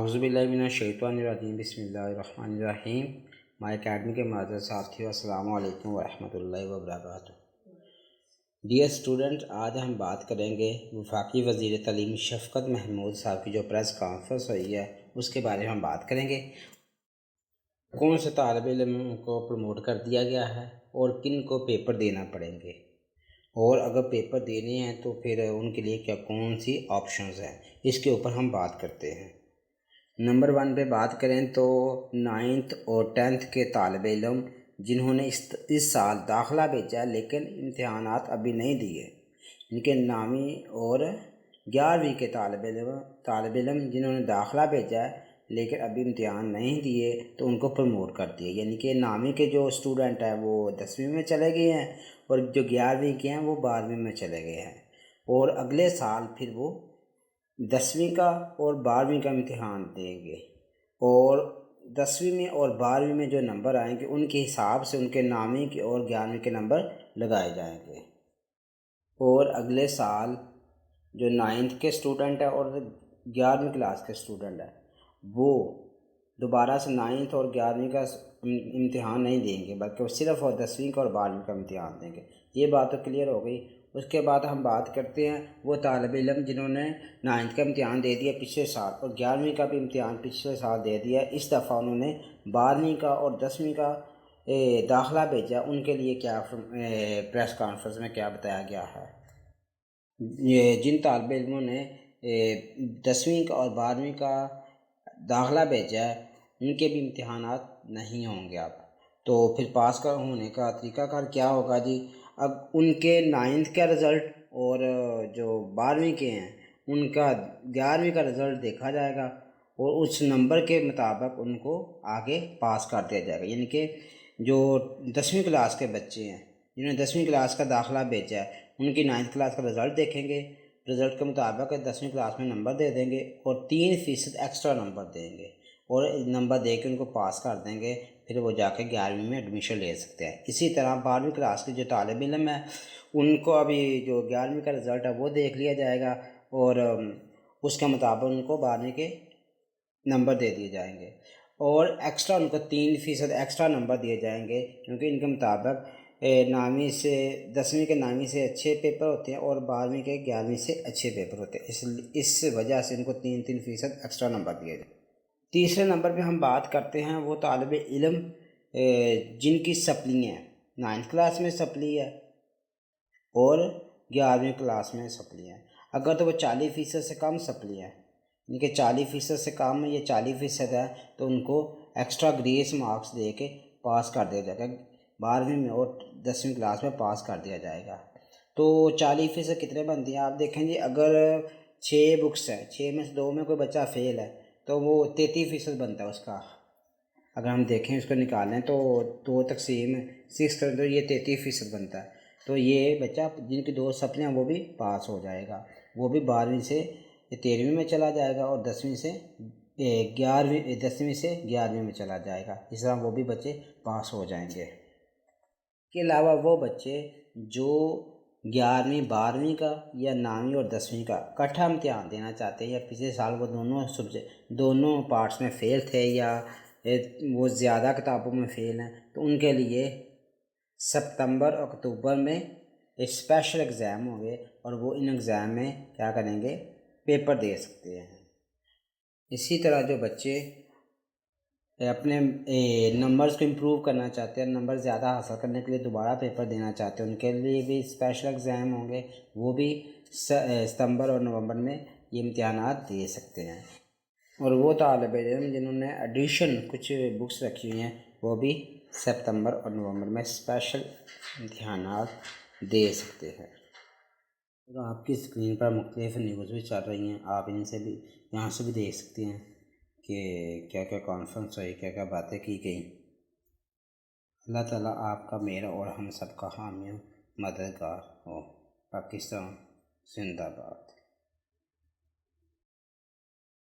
اعوذ باللہ من الشیطان الرجیم بسم اللہ الرحمن الرحیم۔ مائی اکیڈمی کے معزز ساتھیوں، السلام علیکم ورحمۃ اللہ وبرکاتہ۔ ڈیئر اسٹوڈنٹ، آج ہم بات کریں گے وفاقی وزیر تعلیم شفقت محمود صاحب کی جو پریس کانفرنس ہوئی ہے اس کے بارے میں ہم بات کریں گے۔ کون سے طالب علم کو پروموٹ کر دیا گیا ہے اور کن کو پیپر دینا پڑیں گے، اور اگر پیپر دینے ہیں تو پھر ان کے لیے کیا کون سی آپشنز ہیں، اس کے اوپر ہم بات کرتے ہیں۔ نمبر 1 پہ بات کریں تو 9th اور 10th کے طالب علم جنہوں نے اس سال داخلہ بھیجا ہے لیکن امتحانات ابھی نہیں دیے، ان کے 9ویں اور 11ویں کے طالب علم جنہوں نے داخلہ بھیجا ہے لیکن ابھی امتحان نہیں دیے تو ان کو پروموٹ کر دیا، یعنی کہ 9ویں کے جو اسٹوڈنٹ ہیں وہ 10ویں میں چلے گئے ہیں اور جو 11ویں کے ہیں وہ 12ویں میں چلے گئے ہیں، اور اگلے سال پھر وہ 10ویں کا اور 12ویں کا امتحان دیں گے، اور 10ویں میں اور 12ویں میں جو نمبر آئیں گے ان کے حساب سے ان کے 9ویں کے اور 11ویں کے نمبر لگائے جائیں گے، اور اگلے سال جو 9th کے اسٹوڈنٹ ہے اور 11ویں کلاس کے اسٹوڈنٹ ہے وہ دوبارہ سے 9th اور 11ویں کا امتحان نہیں دیں گے بلکہ وہ صرف اور 10ویں کا اور 12ویں کا امتحان دیں گے۔ یہ بات تو کلیئر ہو گئی۔ اس کے بعد ہم بات کرتے ہیں وہ طالب علم جنہوں نے 9th کا امتحان دے دیا پچھلے سال اور 11ویں کا بھی امتحان پچھلے سال دے دیا، اس دفعہ انہوں نے 12ویں کا اور 10ویں کا داخلہ بھیجا، ان کے لیے کیا پریس کانفرنس میں کیا بتایا گیا ہے۔ جن طالب علموں نے 10ویں کا اور 12ویں کا داخلہ بھیجا ہے ان کے بھی امتحانات نہیں ہوں گے اب، تو پھر پاس کا ہونے کا طریقہ کار کیا ہوگا جی؟ اب ان کے 9th کا رزلٹ اور جو 12ویں کے ہیں ان کا 11ویں کا رزلٹ دیکھا جائے گا اور اس نمبر کے مطابق ان کو آگے پاس کر دیا جائے گا، یعنی کہ جو 10ویں کلاس کے بچے ہیں جنہوں نے 10ویں کلاس کا داخلہ بھیجا ہے ان کی 9th کلاس کا رزلٹ دیکھیں گے، رزلٹ کے مطابق 10ویں کلاس میں نمبر دے دیں گے اور 3% ایکسٹرا نمبر دیں گے اور نمبر دے کے ان کو پاس کر دیں گے، پھر وہ جا کے 11ویں میں ایڈمیشن لے سکتے ہیں۔ اسی طرح 12ویں کلاس کے جو طالب علم ہیں ان کو ابھی جو 11ویں کا رزلٹ ہے وہ دیکھ لیا جائے گا اور اس کے مطابق ان کو 12ویں کے نمبر دے دیے جائیں گے اور ایکسٹرا ان کو 3% ایکسٹرا نمبر دیے جائیں گے، کیونکہ ان کے مطابق 9ویں سے 10ویں کے 9ویں سے اچھے پیپر ہوتے ہیں اور 12ویں کے 11ویں سے اچھے پیپر ہوتے ہیں، اس وجہ سے ان کو 3% ایکسٹرا نمبر دیے جائیں۔ تیسرے نمبر پہ ہم بات کرتے ہیں وہ طالب علم جن کی سپلی ہیں، 9th کلاس میں سپلی ہے اور 11ویں کلاس میں سپلی ہے، اگر تو وہ 40% سے کم سپلی ہے، یعنی کہ 40% سے کم یہ 40% ہے تو ان کو ایکسٹرا گریس مارکس دے کے پاس کر دیا جائے گا، 12ویں میں اور 10ویں کلاس میں پاس کر دیا جائے گا۔ تو 40% کتنے بنتی ہیں آپ دیکھیں جی، اگر 6 بکس ہیں، 6 میں سے 2 میں کوئی بچہ فیل ہے تو وہ 33% بنتا ہے اس کا، اگر ہم دیکھیں اس کو نکالیں تو 2/6 کریں تو یہ 33% بنتا ہے، تو یہ بچہ جن کی 2 سپلیاں وہ بھی پاس ہو جائے گا، وہ بھی 12ویں سے 13ویں میں چلا جائے گا اور 10ویں سے 11ویں میں چلا جائے گا، اس طرح وہ بھی بچے پاس ہو جائیں گے۔ اس کے علاوہ وہ بچے جو 11ویں 12ویں کا یا 9ویں اور 10ویں کا اکٹھا امتحان دینا چاہتے ہیں یا پچھلے سال وہ دونوں پارٹس میں فیل تھے یا وہ زیادہ کتابوں میں فیل ہیں، تو ان کے لیے ستمبر اکتوبر میں ایک اسپیشل ایگزام ہوں گے اور وہ ان ایگزام میں کیا کریں گے، پیپر دے سکتے ہیں۔ اسی طرح جو بچے اپنے نمبرز کو امپروو کرنا چاہتے ہیں، نمبر زیادہ حاصل کرنے کے لیے دوبارہ پیپر دینا چاہتے ہیں، ان کے لیے بھی اسپیشل ایگزام ہوں گے، وہ بھی ستمبر اور نومبر میں یہ امتحانات دے سکتے ہیں، اور وہ طالب علم جنہوں نے ایڈیشن کچھ بکس رکھی ہوئی ہیں وہ بھی ستمبر اور نومبر میں اسپیشل امتحانات دے سکتے ہیں۔ آپ کی اسکرین پر مختلف نیوز بھی چل رہی ہیں، آپ ان سے بھی یہاں سے بھی دیکھ سکتے ہیں کہ کیا کیا کانفرنس ہوئی، کیا کیا باتیں کی گئیں۔ اللہ تعالیٰ آپ کا، میرا اور ہم سب کا حامی مددگار ہو۔ پاکستان زندہ باد۔